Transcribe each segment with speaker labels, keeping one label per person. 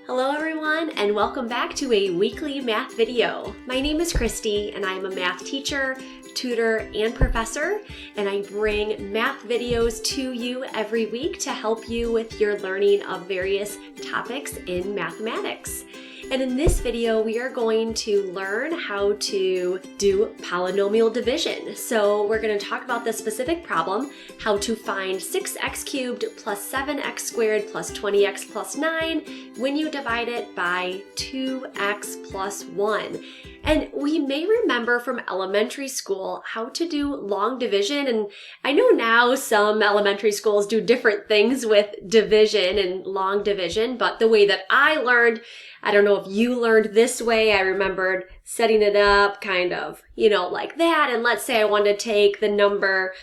Speaker 1: Hello everyone, and welcome back to a weekly math video. My name is Christy and I'm a math teacher, tutor, and professor, and I bring math videos to you every week to help you with your learning of various topics in mathematics. And in this video, we are going to learn how to do polynomial division. So we're going to talk about the specific problem, how to find 6x cubed plus 7x squared plus 20x plus 9 when you divide it by 2x plus 1. And we may remember from elementary school how to do long division. And I know now some elementary schools do different things with division and long division, but the way that I learned, I don't know if you learned this way. I remembered setting it up kind of, like that. And let's say I wanted to take the number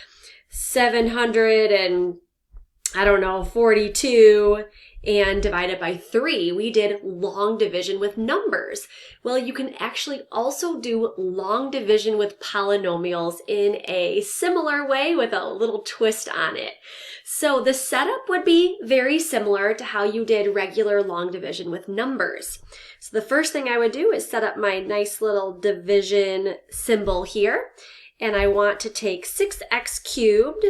Speaker 1: 742 and divide it by 3. We did long division with numbers. Well, you can actually also do long division with polynomials in a similar way with a little twist on it. So the setup would be very similar to how you did regular long division with numbers. So the first thing I would do is set up my nice little division symbol here. And I want to take 6x cubed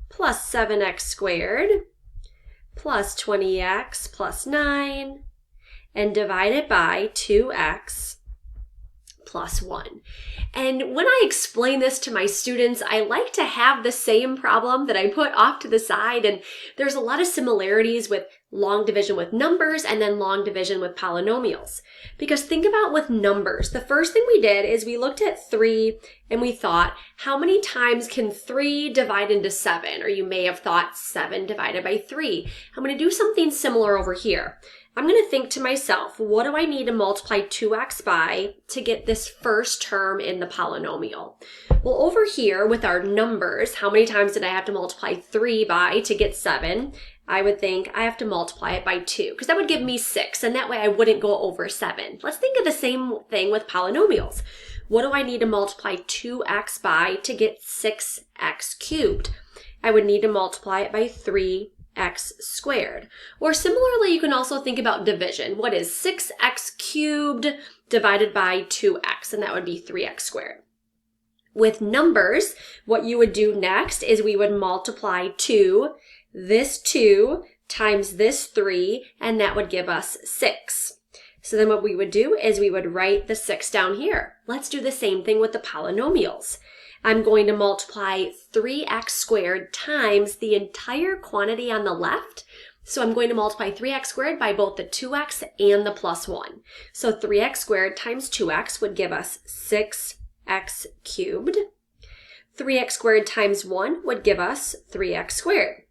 Speaker 1: plus 7x squared plus 20x plus 9 and divide it by 2x plus 1. And when I explain this to my students, I like to have the same problem that I put off to the side, and there's a lot of similarities with long division with numbers and then long division with polynomials. Because think about with numbers, the first thing we did is we looked at 3 and we thought, how many times can 3 divide into 7? Or you may have thought 7 divided by 3. I'm going to do something similar over here. I'm going to think to myself, what do I need to multiply 2x by to get this first term in the polynomial? Well, over here with our numbers, how many times did I have to multiply 3 by to get 7? I would think I have to multiply it by 2, because that would give me 6, and that way I wouldn't go over 7. Let's think of the same thing with polynomials. What do I need to multiply 2x by to get 6x cubed? I would need to multiply it by 3x squared. Or similarly, you can also think about division. What is 6x cubed divided by 2x? And that would be 3x squared. With numbers, what you would do next is we would multiply this 2 times this 3, and that would give us 6. So then what we would do is we would write the 6 down here. Let's do the same thing with the polynomials. I'm going to multiply 3x squared times the entire quantity on the left. So I'm going to multiply 3x squared by both the 2x and the plus 1. So 3x squared times 2x would give us 6x cubed. 3x squared times 1 would give us 3x squared.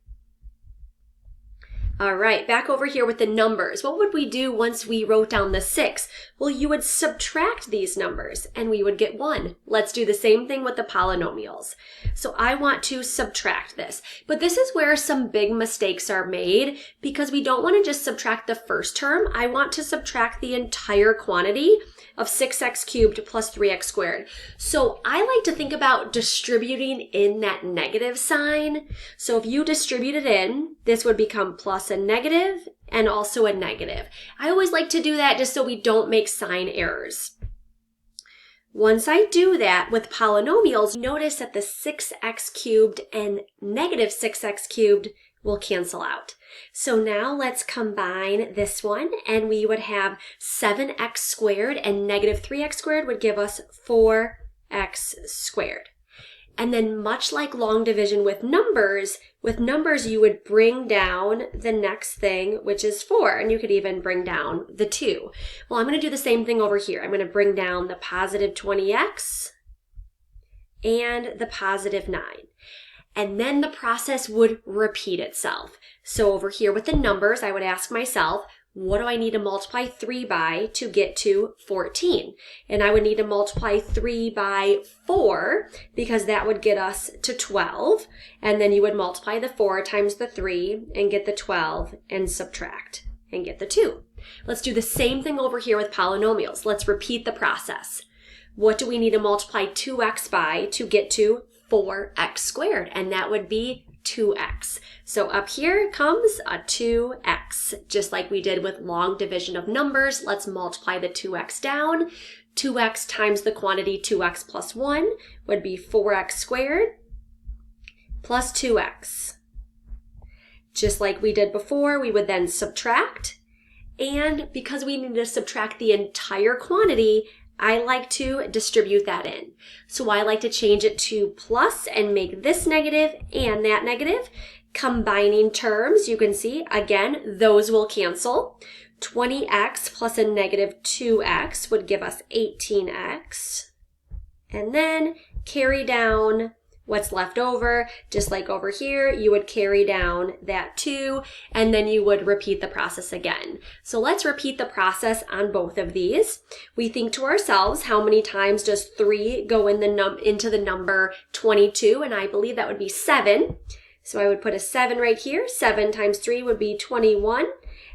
Speaker 1: All right, back over here with the numbers. What would we do once we wrote down the 6? Well, you would subtract these numbers and we would get 1. Let's do the same thing with the polynomials. So I want to subtract this, but this is where some big mistakes are made because we don't want to just subtract the first term. I want to subtract the entire quantity of 6x cubed plus 3x squared. So I like to think about distributing in that negative sign. So if you distribute it in, this would become plus a negative and also a negative. I always like to do that just so we don't make sign errors. Once I do that with polynomials, notice that the 6x cubed and negative 6x cubed will cancel out. So now let's combine this one, and we would have 7x squared and negative 3x squared would give us 4x squared. And then much like long division with numbers you would bring down the next thing, which is 4, and you could even bring down the 2. Well, I'm going to do the same thing over here. I'm going to bring down the positive 20x and the positive 9. And then the process would repeat itself. So over here with the numbers, I would ask myself, what do I need to multiply 3 by to get to 14? And I would need to multiply 3 by 4 because that would get us to 12. And then you would multiply the 4 times the 3 and get the 12 and subtract and get the 2. Let's do the same thing over here with polynomials. Let's repeat the process. What do we need to multiply 2x by to get to 4x squared? And that would be 2x. So up here comes a 2x. Just like we did with long division of numbers, let's multiply the 2x down. 2x times the quantity 2x plus 1 would be 4x squared plus 2x. Just like we did before, we would then subtract. And because we need to subtract the entire quantity, I like to distribute that in. So I like to change it to plus and make this negative and that negative. Combining terms, you can see, again, those will cancel. 20x plus a negative 2x would give us 18x. And then carry down what's left over. Just like over here, you would carry down that 2, and then you would repeat the process again. So let's repeat the process on both of these. We think to ourselves, how many times does 3 go in into the number 22? And I believe that would be 7. So I would put a 7 right here. 7 times 3 would be 21.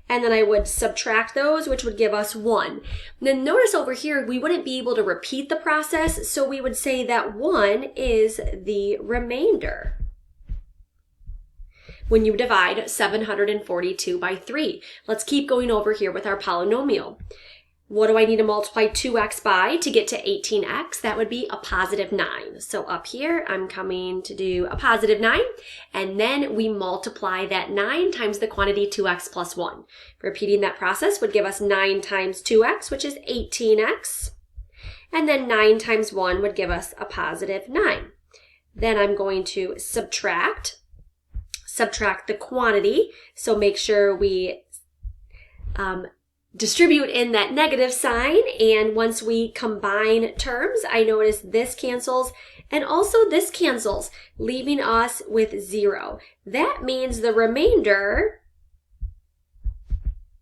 Speaker 1: And then I would subtract those, which would give us 1. And then notice over here, we wouldn't be able to repeat the process, so we would say that 1 is the remainder. When you divide 742 by 3, let's keep going over here with our polynomial. What do I need to multiply 2x by to get to 18x? That would be a positive 9. So up here, I'm coming to do a positive 9, and then we multiply that 9 times the quantity 2x plus 1. Repeating that process would give us 9 times 2x, which is 18x, and then 9 times 1 would give us a positive 9. Then I'm going to subtract the quantity, so make sure we distribute in that negative sign, and once we combine terms, I notice this cancels and also this cancels, leaving us with 0. That means the remainder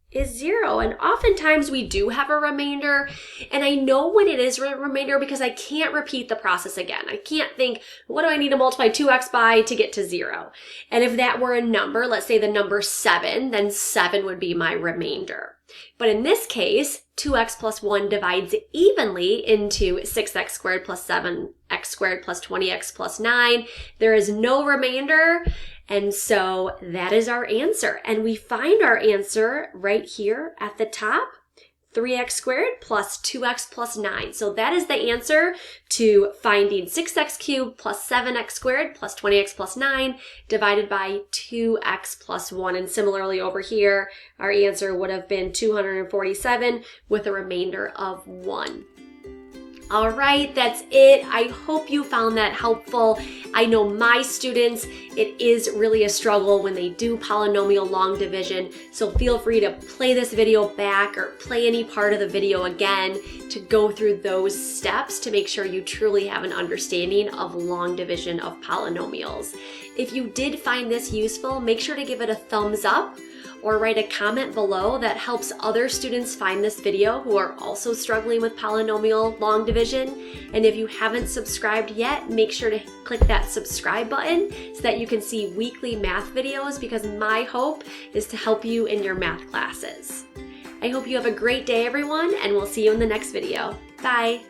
Speaker 1: is 0. And oftentimes we do have a remainder, and I know when it is a remainder because I can't repeat the process again. I can't think, what do I need to multiply 2x by to get to 0? And if that were a number, let's say the number 7, then 7 would be my remainder. But in this case, 2x plus 1 divides evenly into 6x squared plus 7x squared plus 20x plus 9. There is no remainder, and so that is our answer. And we find our answer right here at the top, 3x squared plus 2x plus 9. So that is the answer to finding 6x cubed plus 7x squared plus 20x plus 9 divided by 2x plus 1. And similarly over here, our answer would have been 247 with a remainder of 1. All right, that's it. I hope you found that helpful. I know my students, it is really a struggle when they do polynomial long division, so feel free to play this video back or play any part of the video again to go through those steps to make sure you truly have an understanding of long division of polynomials. If you did find this useful, make sure to give it a thumbs up or write a comment below that helps other students find this video who are also struggling with polynomial long division. And if you haven't subscribed yet, make sure to click that subscribe button so that you can see weekly math videos, because my hope is to help you in your math classes. I hope you have a great day, everyone, and we'll see you in the next video. Bye!